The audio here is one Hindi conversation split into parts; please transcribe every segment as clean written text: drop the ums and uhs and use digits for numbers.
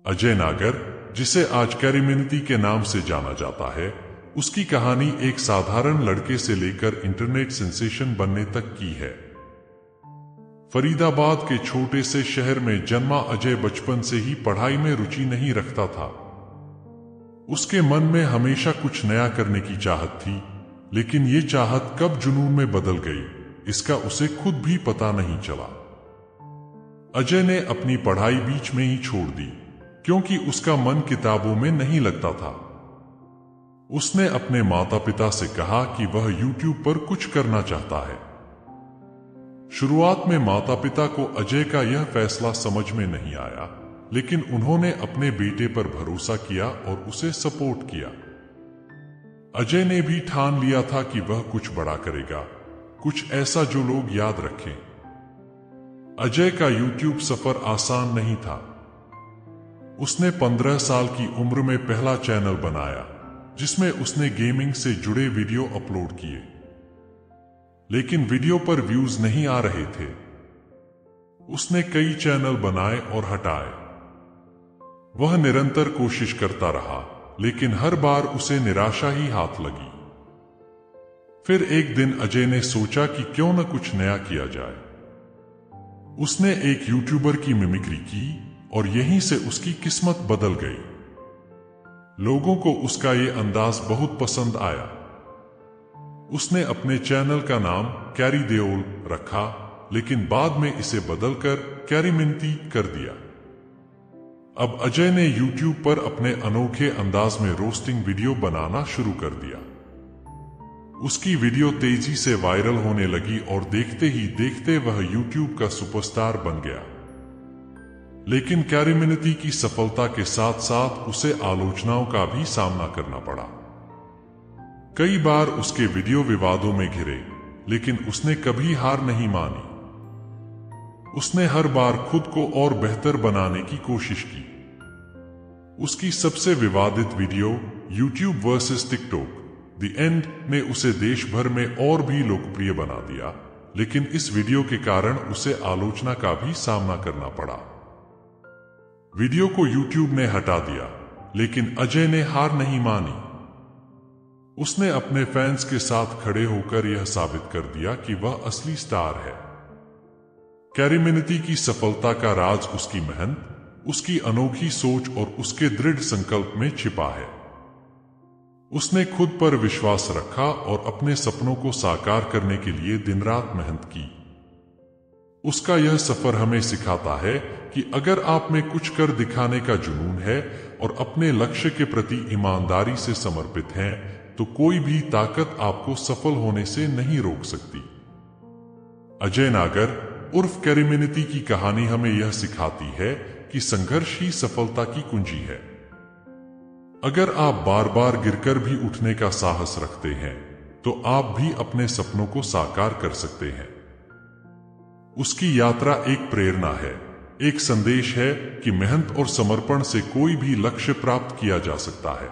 अजय नागर, जिसे आज कैरीमिनिटी के नाम से जाना जाता है, उसकी कहानी एक साधारण लड़के से लेकर इंटरनेट सेंसेशन बनने तक की है। फरीदाबाद के छोटे से शहर में जन्मा अजय बचपन से ही पढ़ाई में रुचि नहीं रखता था। उसके मन में हमेशा कुछ नया करने की चाहत थी, लेकिन ये चाहत कब जुनून में बदल गई, इसका उसे खुद भी पता नहीं चला। अजय ने अपनी पढ़ाई बीच में ही छोड़ दी, क्योंकि उसका मन किताबों में नहीं लगता था। उसने अपने माता पिता से कहा कि वह YouTube पर कुछ करना चाहता है। शुरुआत में माता पिता को अजय का यह फैसला समझ में नहीं आया, लेकिन उन्होंने अपने बेटे पर भरोसा किया और उसे सपोर्ट किया। अजय ने भी ठान लिया था कि वह कुछ बड़ा करेगा, कुछ ऐसा जो लोग याद रखें। अजय का YouTube सफर आसान नहीं था। उसने 15 साल की उम्र में पहला चैनल बनाया, जिसमें उसने गेमिंग से जुड़े वीडियो अपलोड किए, लेकिन वीडियो पर व्यूज नहीं आ रहे थे। उसने कई चैनल बनाए और हटाए। वह निरंतर कोशिश करता रहा, लेकिन हर बार उसे निराशा ही हाथ लगी। फिर एक दिन अजय ने सोचा कि क्यों न कुछ नया किया जाए। उसने एक यूट्यूबर की मिमिक्री की और यहीं से उसकी किस्मत बदल गई। लोगों को उसका ये अंदाज बहुत पसंद आया। उसने अपने चैनल का नाम कैरी देओल रखा, लेकिन बाद में इसे बदलकर कैरीमिनिटी कर दिया। अब अजय ने YouTube पर अपने अनोखे अंदाज में रोस्टिंग वीडियो बनाना शुरू कर दिया। उसकी वीडियो तेजी से वायरल होने लगी और देखते ही देखते वह YouTube का सुपरस्टार बन गया। लेकिन कैरीमिनिटी की सफलता के साथ साथ उसे आलोचनाओं का भी सामना करना पड़ा। कई बार उसके वीडियो विवादों में घिरे, लेकिन उसने कभी हार नहीं मानी। उसने हर बार खुद को और बेहतर बनाने की कोशिश की। उसकी सबसे विवादित video YouTube versus TikTok the end ने उसे देश भर में और भी लोकप्रिय बना दिया, लेकिन इस वीडियो के कारण उसे आलोचना का भी सामना करना पड़ा। वीडियो को YouTube ने हटा दिया, लेकिन अजय ने हार नहीं मानी। उसने अपने फैंस के साथ खड़े होकर यह साबित कर दिया कि वह असली स्टार है। कैरीमिनिटी की सफलता का राज उसकी मेहनत, उसकी अनोखी सोच और उसके दृढ़ संकल्प में छिपा है। उसने खुद पर विश्वास रखा और अपने सपनों को साकार करने के लिए दिन रात मेहनत की। उसका यह सफर हमें सिखाता है कि अगर आप में कुछ कर दिखाने का जुनून है और अपने लक्ष्य के प्रति ईमानदारी से समर्पित हैं, तो कोई भी ताकत आपको सफल होने से नहीं रोक सकती। अजय नागर उर्फ कैरीमिनिटी की कहानी हमें यह सिखाती है कि संघर्ष ही सफलता की कुंजी है। अगर आप बार बार गिरकर भी उठने का साहस रखते हैं, तो आप भी अपने सपनों को साकार कर सकते हैं। उसकी यात्रा एक प्रेरणा है, एक संदेश है कि मेहनत और समर्पण से कोई भी लक्ष्य प्राप्त किया जा सकता है।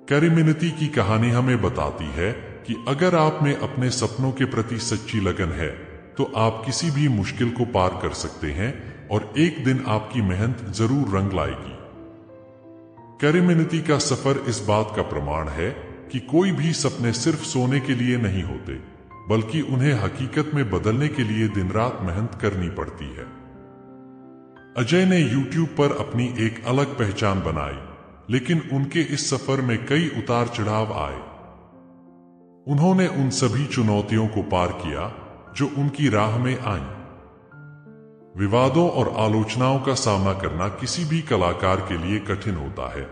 कैरीमिनिटी की कहानी हमें बताती है कि अगर आप में अपने सपनों के प्रति सच्ची लगन है, तो आप किसी भी मुश्किल को पार कर सकते हैं और एक दिन आपकी मेहनत जरूर रंग लाएगी। कैरीमिनिटी का सफर इस बात का प्रमाण है कि कोई भी सपने सिर्फ सोने के लिए नहीं होते, बल्कि उन्हें हकीकत में बदलने के लिए दिन रात मेहनत करनी पड़ती है। अजय ने YouTube पर अपनी एक अलग पहचान बनाई, लेकिन उनके इस सफर में कई उतार चढ़ाव आए। उन्होंने उन सभी चुनौतियों को पार किया जो उनकी राह में आईं। विवादों और आलोचनाओं का सामना करना किसी भी कलाकार के लिए कठिन होता है,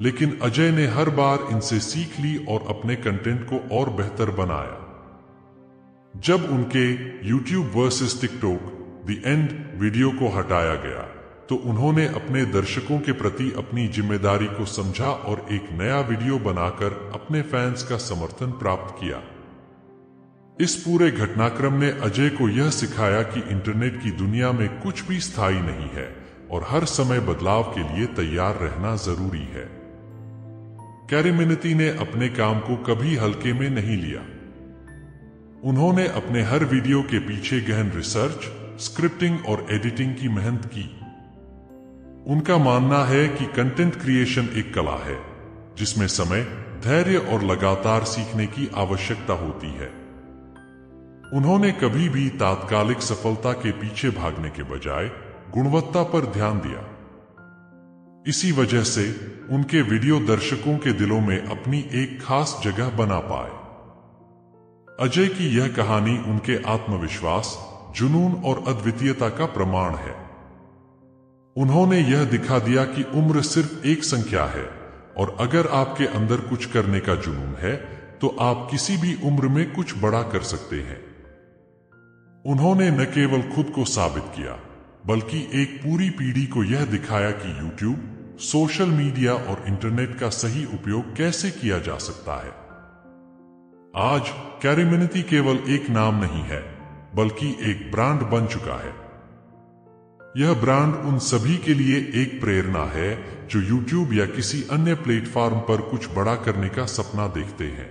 लेकिन अजय ने हर बार इनसे सीख ली और अपने कंटेंट को और बेहतर बनाया। जब उनके YouTube versus TikTok the end video को हटाया गया, तो उन्होंने अपने दर्शकों के प्रति अपनी जिम्मेदारी को समझा और एक नया वीडियो बनाकर अपने फैंस का समर्थन प्राप्त किया। इस पूरे घटनाक्रम ने अजय को यह सिखाया कि इंटरनेट की दुनिया में कुछ भी स्थायी नहीं है और हर समय बदलाव के लिए तैयार रहना जरूरी है। कैरीमिनिटी ने अपने काम को कभी हल्के में नहीं लिया। उन्होंने अपने हर वीडियो के पीछे गहन रिसर्च, स्क्रिप्टिंग और एडिटिंग की मेहनत की। उनका मानना है कि कंटेंट क्रिएशन एक कला है जिसमें समय, धैर्य और लगातार सीखने की आवश्यकता होती है। उन्होंने कभी भी तात्कालिक सफलता के पीछे भागने के बजाय गुणवत्ता पर ध्यान दिया। इसी वजह से उनके वीडियो दर्शकों के दिलों में अपनी एक खास जगह बना पाए। अजय की यह कहानी उनके आत्मविश्वास, जुनून और अद्वितीयता का प्रमाण है। उन्होंने यह दिखा दिया कि उम्र सिर्फ एक संख्या है और अगर आपके अंदर कुछ करने का जुनून है तो आप किसी भी उम्र में कुछ बड़ा कर सकते हैं। उन्होंने न केवल खुद को साबित किया बल्कि एक पूरी पीढ़ी को यह दिखाया कि यूट्यूब, सोशल मीडिया और इंटरनेट का सही उपयोग कैसे किया जा सकता है। आज कैरीमिनिटी केवल एक नाम नहीं है बल्कि एक ब्रांड बन चुका है। यह ब्रांड उन सभी के लिए एक प्रेरणा है जो यूट्यूब या किसी अन्य प्लेटफॉर्म पर कुछ बड़ा करने का सपना देखते हैं।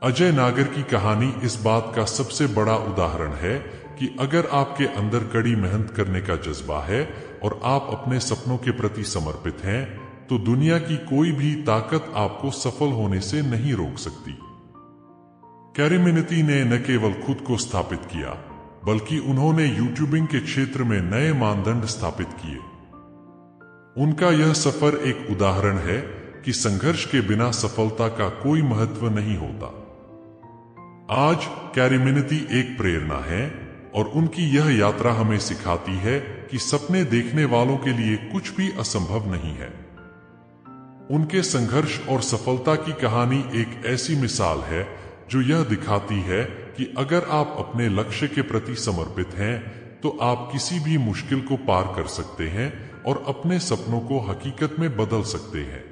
अजय नागर की कहानी इस बात का सबसे बड़ा उदाहरण है कि अगर आपके अंदर कड़ी मेहनत करने का जज्बा है और आप अपने सपनों के प्रति समर्पित हैं तो दुनिया की कोई भी ताकत आपको सफल होने से नहीं रोक सकती। कैरीमिनिटी ने न केवल खुद को स्थापित किया बल्कि उन्होंने यूट्यूबिंग के क्षेत्र में नए मानदंड स्थापित किए। उनका यह सफर एक उदाहरण है कि संघर्ष के बिना सफलता का कोई महत्व नहीं होता। आज कैरीमिनिटी एक प्रेरणा है और उनकी यह यात्रा हमें सिखाती है कि सपने देखने वालों के लिए कुछ भी असंभव नहीं है। उनके संघर्ष और सफलता की कहानी एक ऐसी मिसाल है जो यह दिखाती है कि अगर आप अपने लक्ष्य के प्रति समर्पित हैं तो आप किसी भी मुश्किल को पार कर सकते हैं और अपने सपनों को हकीकत में बदल सकते हैं।